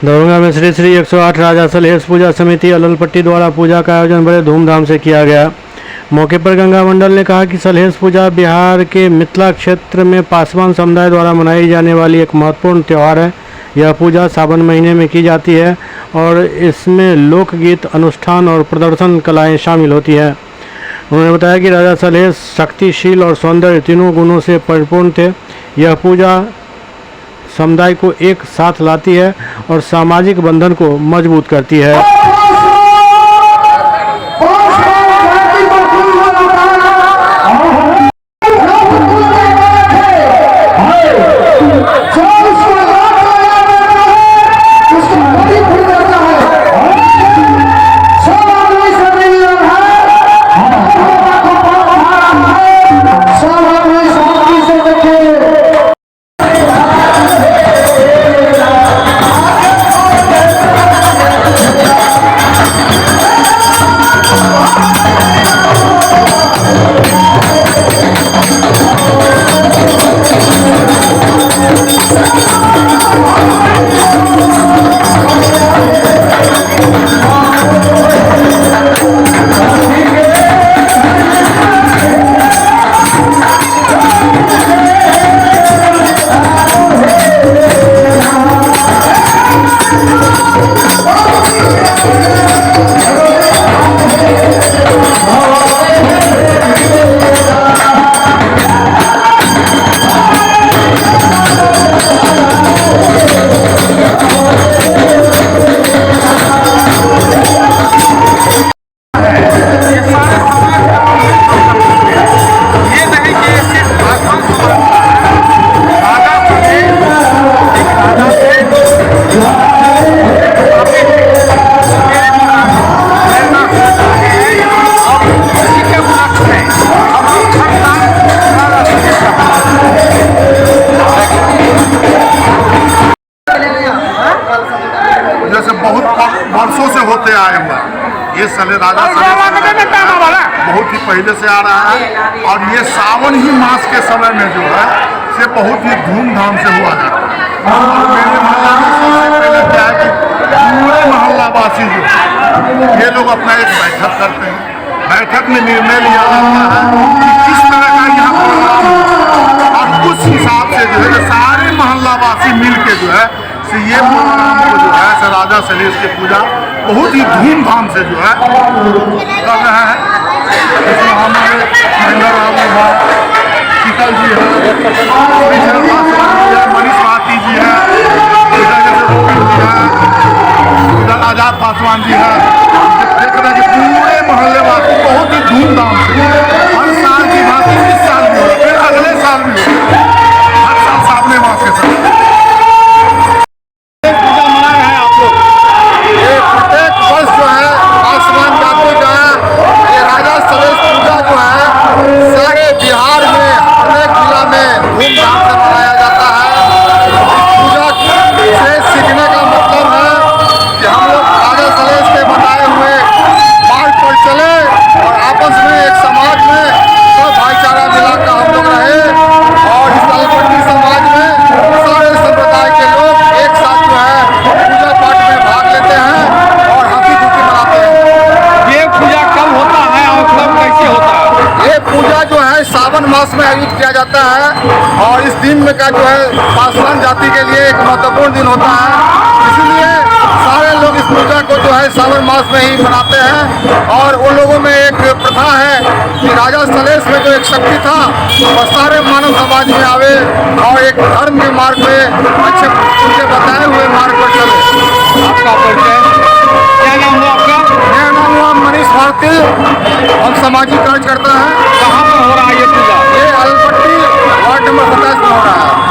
दरभंगा में श्री श्री 108 राजा सलहेश पूजा समिति अललपट्टी द्वारा पूजा का आयोजन बड़े धूमधाम से किया गया। मौके पर गंगा मंडल ने कहा कि सलहेश पूजा बिहार के मिथिला क्षेत्र में पासवान समुदाय द्वारा मनाई जाने वाली एक महत्वपूर्ण त्यौहार है। यह पूजा सावन महीने में की जाती है और इसमें लोकगीत, अनुष्ठान और प्रदर्शन कलाएं शामिल होती हैं। उन्होंने बताया कि राजा सलहेश शक्तिशील और सौंदर्य तीनों गुणों से परिपूर्ण थे। यह पूजा समुदाय को एक साथ लाती है और सामाजिक बंधन को मजबूत करती है। बहुत वर्षों से होते आए हुए ये राजा बहुत ही पहले से आ रहा है और ये सावन ही मास के समय में जो है से बहुत ही धूमधाम से हुआ जाता है। और मेरे मोहल्ला में सबसे पहले क्या है कि पूरे मोहल्ला वासी जो ये लोग अपना एक बैठक करते हैं। बैठक में निर्णय लिया जाता है कि किस तरह का यहाँ प्रोग्राम हो और उस हिसाब से जो है सारे मोहल्ला वासी मिल के जो है ये प्रोग्राम को जो है राजा सलहेश की पूजा बहुत ही धूमधाम से जो है कर रहे हैं। इसमें हमारे महेंद्र बाबू है, शीतल जी है, मनीष भारती जी है, इधर आजाद पासवान जी है। देख रहे हैं कि पूरे मोहल्ले वासी बहुत ही धूमधाम से हर साल की भांति इस साल भी हो, फिर अगले साल भी हो, हर साल सामने मास के साथ सावन मास में आयोजित किया जाता है और इस दिन में का जो है पासवान जाति के लिए एक महत्वपूर्ण दिन होता है। इसीलिए सारे लोग इस पूजा को जो है सावन मास में ही मनाते हैं। और उन लोगों में एक प्रथा है कि राजा सलहेश में जो एक शक्ति था वह सारे मानव समाज में आवे और एक धर्म के मार्ग में अच्छे उनके बताए हुए मार्ग पर चले। आपका परिचय क्या नाम हुआ आपका? मेरा नाम हुआ मनीष भारती। हम सामाजिक कार्य करते हैं। कहाँ पर हो रहा है ये पूजा? ये अललपट्टी वार्ड नंबर 27 में हो रहा है।